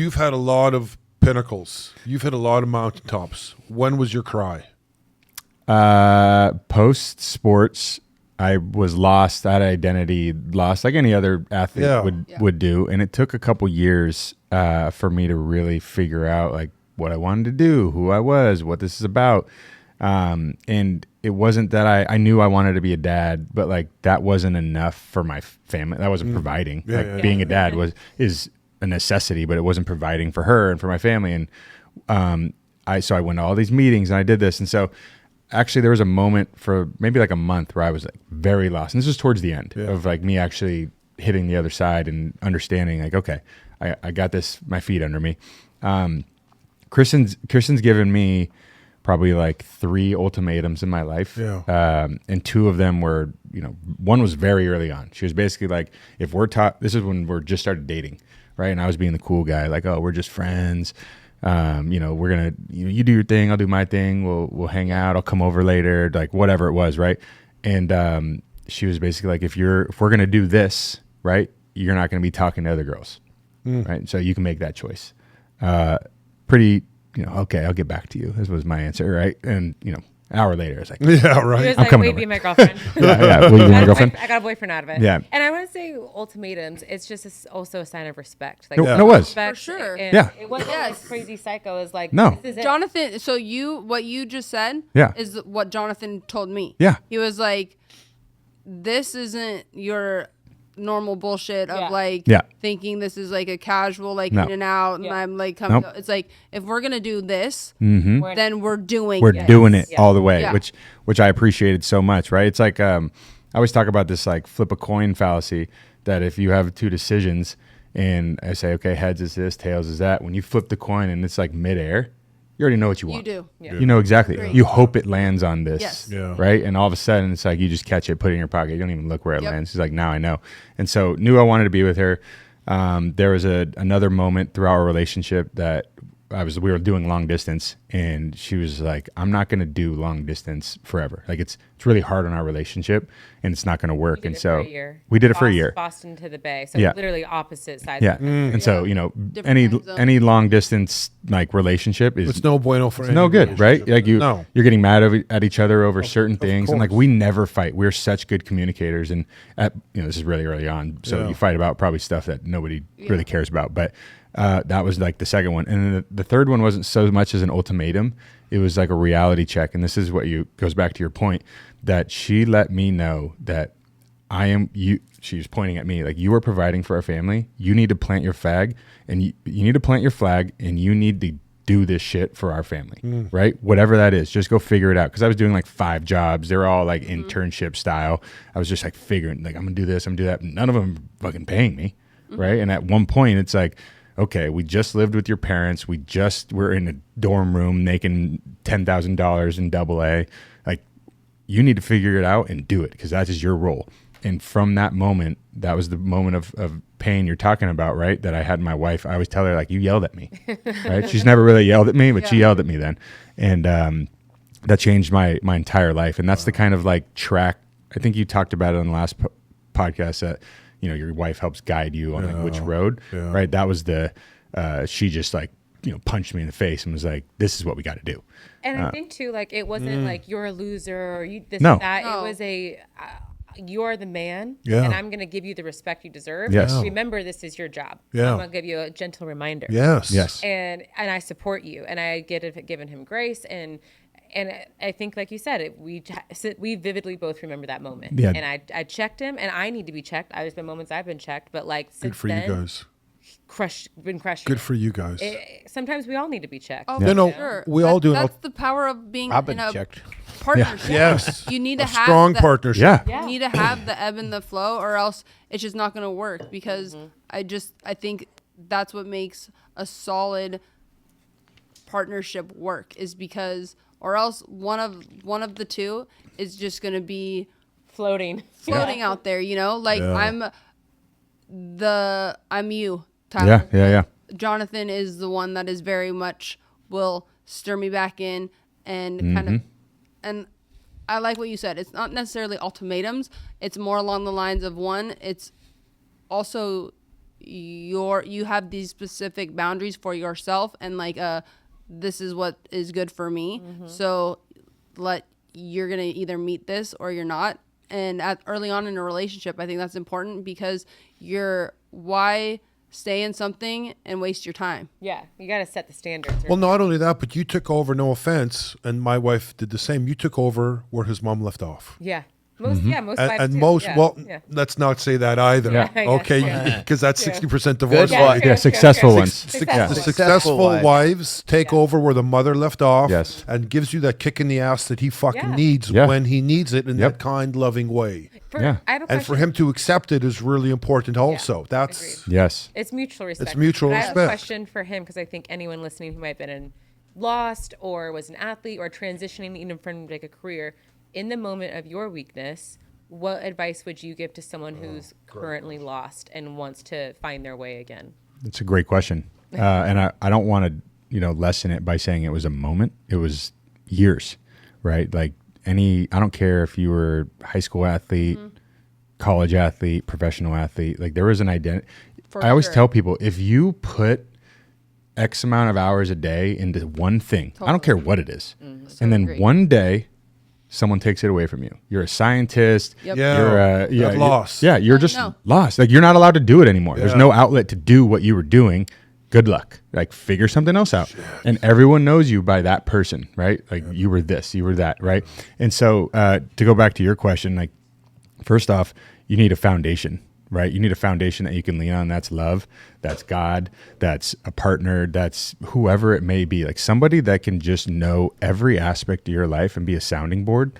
You've had a lot of pinnacles. You've hit a lot of mountaintops. When was your cry? Post sports, I was lost. I had identity lost, like any other athlete would do. And it took a couple years for me to really figure out like what I wanted to do, who I was, what this is about. And it wasn't that I knew I wanted to be a dad, but like that wasn't enough for my family. That wasn't providing. Being a dad is a necessity, but it wasn't providing for her and for my family. And so I went to all these meetings and I did this. And so actually there was a moment for maybe like a month where I was like very lost. And this was towards the end of like me actually hitting the other side and understanding like, okay, I got this, my feet under me. Kristen's given me probably like 3 ultimatums in my life. And 2 of them were, one was very early on. She was basically like, if we're this is when we're just started dating, right? And I was being the cool guy, like, oh, we're just friends. We're going to, you do your thing, I'll do my thing. We'll hang out. I'll come over later, like whatever it was. Right. And, she was basically like, if we're going to do this, right, you're not going to be talking to other girls. Right. So you can make that choice. Pretty, okay, I'll get back to you. This was my answer. Right. And, an hour later, I was like, yeah, right. He was I'm like, coming wait, over. be my girlfriend. Will you be my girlfriend? I got a boyfriend out of it. Yeah. And I want to say ultimatums, it's just also a sign of respect. Like, It was. respect, For sure. And Yeah. it wasn't like crazy psycho. It was like, No. this is it. Jonathan, so what you just said is what Jonathan told me. Yeah. He was like, this isn't your normal bullshit of like thinking this is like a casual like in and out and I'm like coming. It's like, if we're going to do this, then we're doing it all the way, which I appreciated so much. Right. It's like, I always talk about this like flip a coin fallacy, that if you have 2 decisions and I say, okay, heads is this, tails is that, when you flip the coin and it's like midair, you already know what you want. You do. Yeah. You know exactly. Great. You hope it lands on this, Yes. right? And all of a sudden, it's like you just catch it, put it in your pocket. You don't even look where it lands. It's like, now I know. And so knew I wanted to be with her. There was another moment throughout our relationship that we were doing long distance, and she was like, I'm not going to do long distance forever. Like it's really hard on our relationship, and it's not going to work. And so we did it for a year. Boston to the Bay. So literally opposite sides. Yeah. And so, any long distance like relationship is It's no bueno for it's no good, right? Like you're getting mad at each other over certain things. And like, we never fight. We're such good communicators. And this is really early on. So you fight about probably stuff that nobody really cares about. But that was like the second one. And then the third one wasn't so much as an ultimatum. It was like a reality check. And this is what goes back to your point, that she let me know that I am you. She was pointing at me like, you are providing for our family. You need to plant your flag, and you need to plant your flag, and you need to do this shit for our family, right? Whatever that is, just go figure it out. Because I was doing like 5 jobs. They were all like internship style. I was just like figuring, like, I'm gonna do this, I'm gonna do that. None of them fucking paying me, right? And at one point, it's like, okay, we just lived with your parents. We just were in a dorm room making $10,000 in AA. Like, you need to figure it out and do it, because that is your role. And from that moment, that was the moment of pain you're talking about, right? That I had my wife. I always tell her, like, you yelled at me, right? She's never really yelled at me, but she yelled at me then. And that changed my entire life. And that's the kind of like track, I think you talked about it on the last podcast, that, your wife helps guide you on like which road, right? That was she just like, punched me in the face and was like, this is what we got to do. And I think too, like, it wasn't like you're a loser or you this No. or that. No. It was you're the man, Yeah. and I'm going to give you the respect you deserve. Yes. And remember, this is your job. Yeah. I'm going to give you a gentle reminder. Yes. And I support you, and I given him grace, and I think, like you said, we vividly both remember that moment. Yeah. And I checked him, and I need to be checked. There's been moments I've been checked, but like since Good for then, you guys. been crushing. Good for you guys. Sometimes we all need to be checked. Oh, No, no, sure. we all do. That's the power of being I've been in a checked. partnership. Yes. You need to A have strong the, partnership. Yeah. You need to have the ebb and the flow, or else it's just not going to work. Because I think that's what makes a solid partnership work, is because, or else one of the two is just going to be floating out there. Like Yeah. I'm you, Tyler. Yeah. Jonathan is the one that is very much will stir me back in and kind of, and I like what you said. It's not necessarily ultimatums. It's more along the lines of, one, it's also you have these specific boundaries for yourself, and like this is what is good for me. So you're gonna either meet this or you're not. And early on in a relationship, I think that's important, because why stay in something and waste your time? Yeah, you got to set the standards. Well, not only that, but you took over, no offense, and my wife did the same. You took over where his mom left off. Yeah. Most wives And do. most, Yeah. well, Yeah. let's not say that either. Yeah. Okay, because that's 60% divorce. Good. Yeah, successful ones. The Successful successful wives take over where the mother left off, Yes. and gives you that kick in the ass that he fucking Yeah. needs Yeah. when he needs it in Yep. that kind, loving way. Yeah. I have a question. And for him to accept it is really important also. That's Yes. It's mutual respect. It's mutual But I have a respect. question for him, because I think anyone listening who might have been lost or was an athlete or transitioning even from like a career, in the moment of your weakness, what advice would you give to someone who's currently lost and wants to find their way again? It's a great question. And I don't want to, lessen it by saying it was a moment. It was years, right? Like I don't care if you were a high school athlete, college athlete, professional athlete, like there was an identity. I always tell people, if you put X amount of hours a day into one thing, I don't care what it is. And then one day someone takes it away from you. You're a scientist. Yep. You're lost. You're just No. lost. Like you're not allowed to do it anymore. There's Yeah. no outlet to do what you were doing. Good luck. Like figure something else out. And everyone knows you by that person, right? Like you were this, you were that, right? And so to go back to your question, like first off, you need a foundation, right? You need a foundation that you can lean on. That's love. That's God. That's a partner. That's whoever it may be. Like somebody that can just know every aspect of your life and be a sounding board.